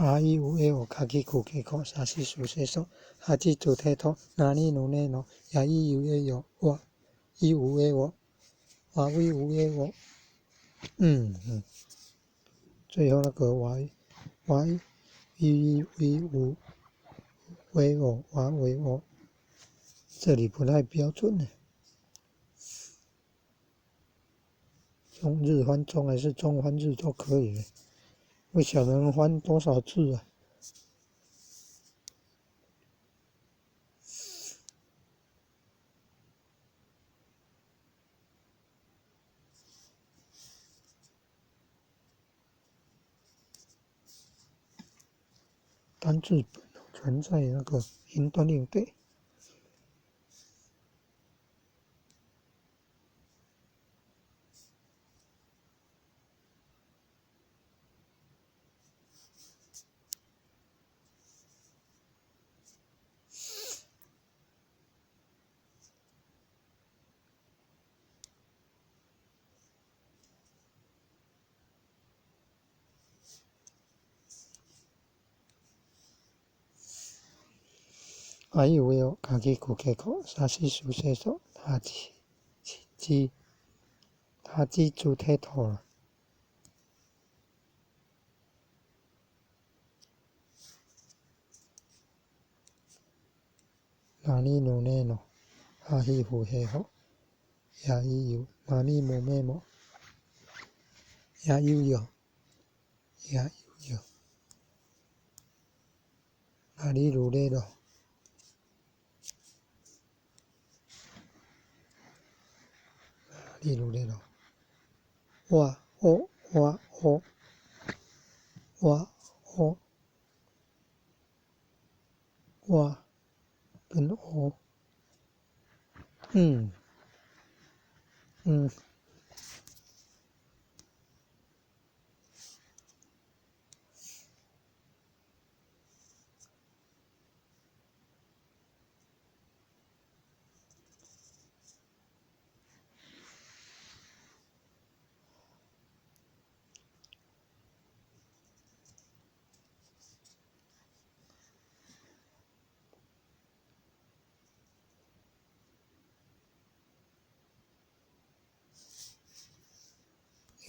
あいうえおかきくけこさしすせそはちつてとなにぬねのやいうえよわいうえおわうえお最后那个 y 一五为我哇为我，这里不太标准呢。中日翻中还是中翻日都可以，不晓得能翻多少字啊？单字本存在那个云端硬碟。あいうえおかきくけこさしすせそはちつてとなにぬねのはひふへほやいゆまみむめもやゆよなりるれろわお哇跟哦嗯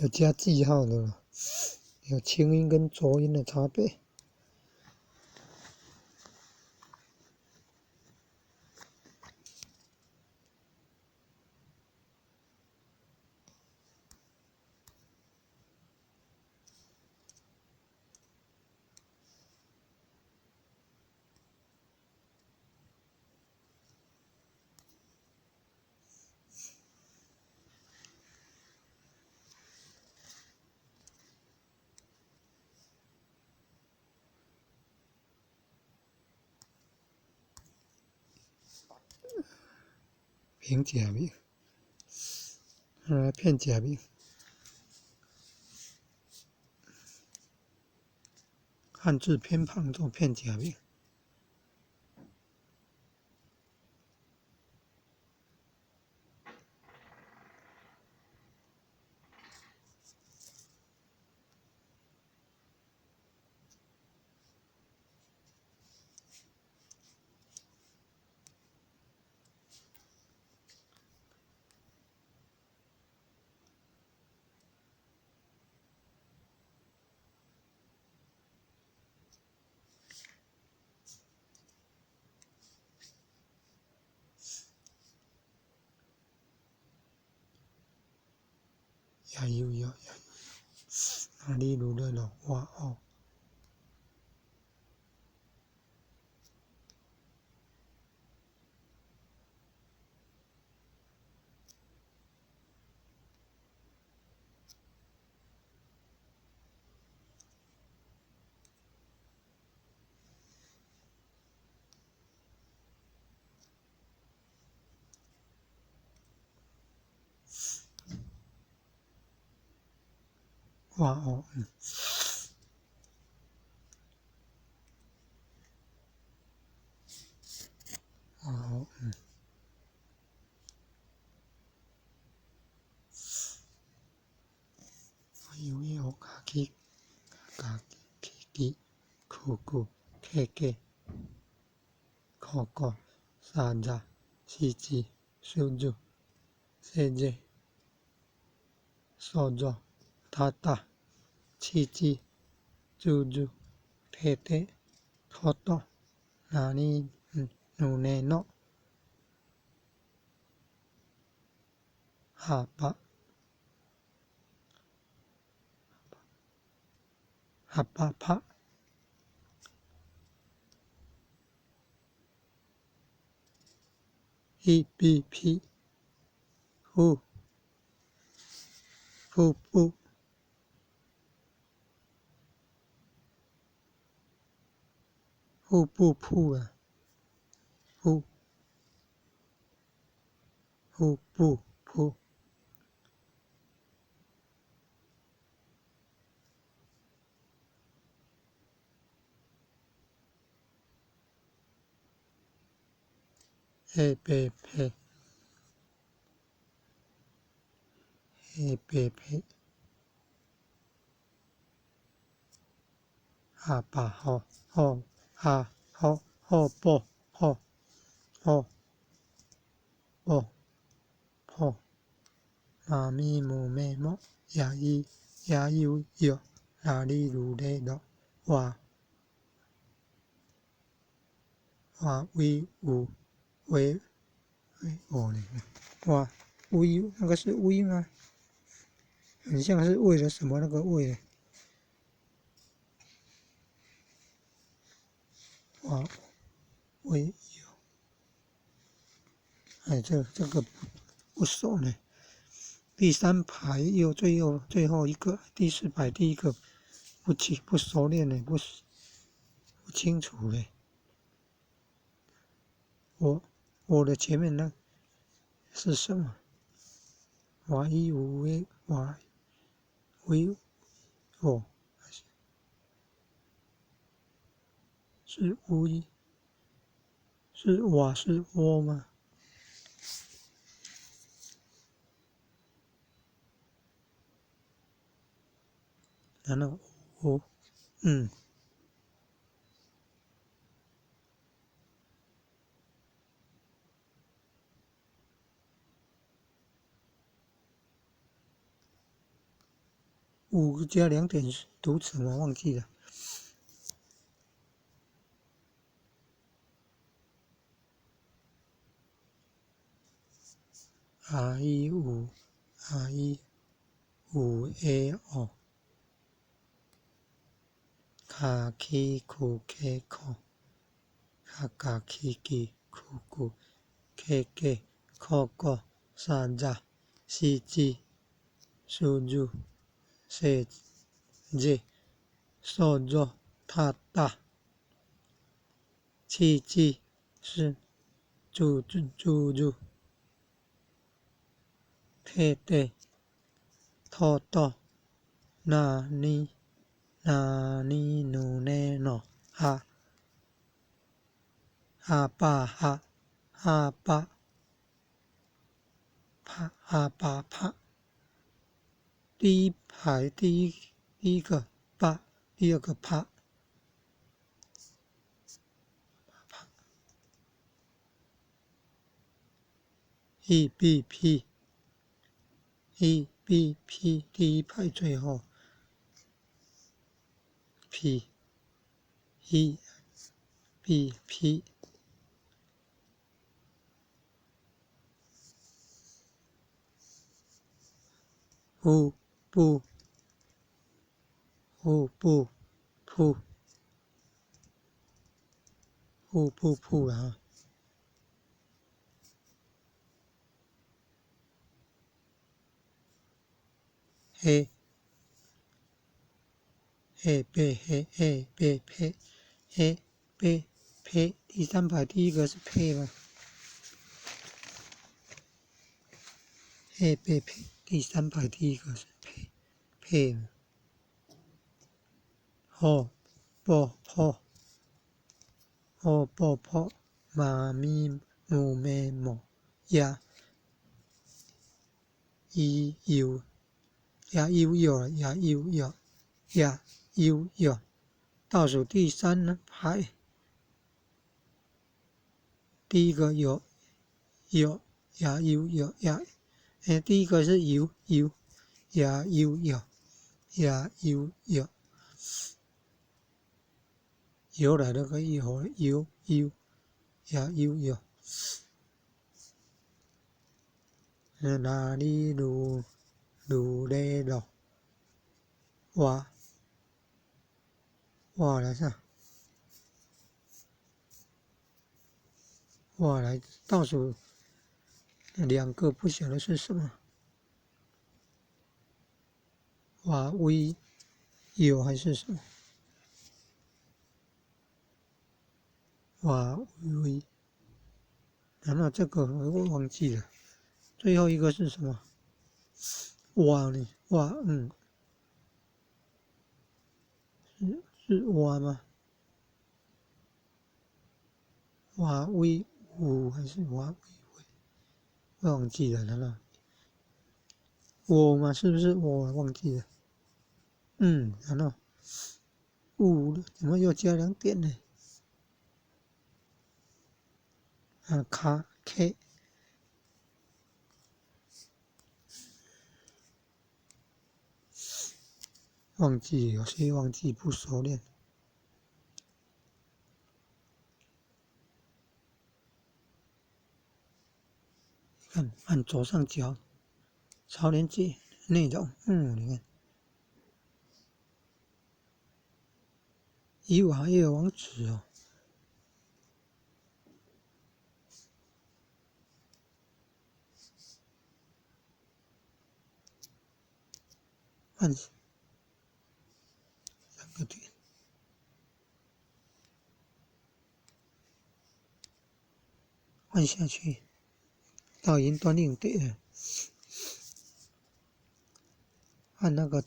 有加记号的了，有清音跟浊音的差别。平假名，片假名，汉字偏旁做片假名。呀呦呦，哪里如了了哇哦。哇哦，哇哦，啊呦呦，卡基，苦苦客客可可沙扎西吉苏珠塞吉梭佐塔塔七吉珠珠特特托托那尼努内诺哈巴哈巴帕一比皮呼呼呼呼不扑啊呼呼不扑嘿贝佩嘿贝佩哈巴好好哈好好啵好好啵好妈咪姆妹莫呀伊呀有有哪里如雷的哇哇威武威威哦嘞哇威那个是威吗？很像是为了什么那个为哇为有哎这个不熟呢。第3排右最后一个，第4排第一个不熟练呢，不清楚嘞。我的前面那是什么？哇一五为哇为哦是无一是瓦是窝吗？难道我5加2点读词我忘记了。R 一五 R 一五 A 哦，卡基库 K 口，卡基基库库 K K 可可沙扎西吉苏珠塞吉梭佐塔塔七吉是猪特特托托那尼努内诺哈巴哈巴帕第一排第一个巴，第二个帕EBP 第一排最后 P EBP 呼不扑啊嘿贝第3排第一个是配吗？贝第3排第一个是配吗？哦啵妈咪姆妹莫呀伊有呀有倒数第3排，第一个有呀有呀，第一个是有呀有呀有由来那个有呀有，哪里路来了，哇来啥？哇来倒数2个不晓得是什么，哇威有还是什么？哇威，难道这个我忘记了？最后一个是什么？哇呢？哇是哇吗？哇威武还是哇威威？忘记了，难道我吗？是不是我忘记了？难道武怎么又加2点呢？卡 K 忘记，有些忘记不熟练。看，按左上角超连接内容，你看，以网页网址哦，按3个点，按下去到云端硬碟了，按那个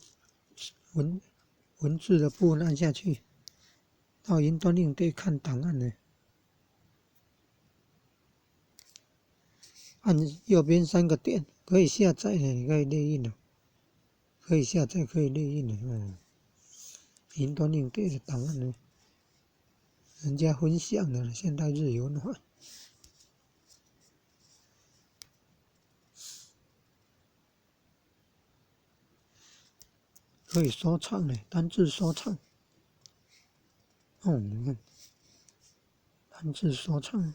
文字的部分按下去，到云端硬碟看档案呢。按右边3个点可以下载呢，你可以列印了，可以下载，可以列印了。云端硬碟的档案呢，人家分享的现代日语文化，可以收藏呢，单字收藏。你看，单字收藏。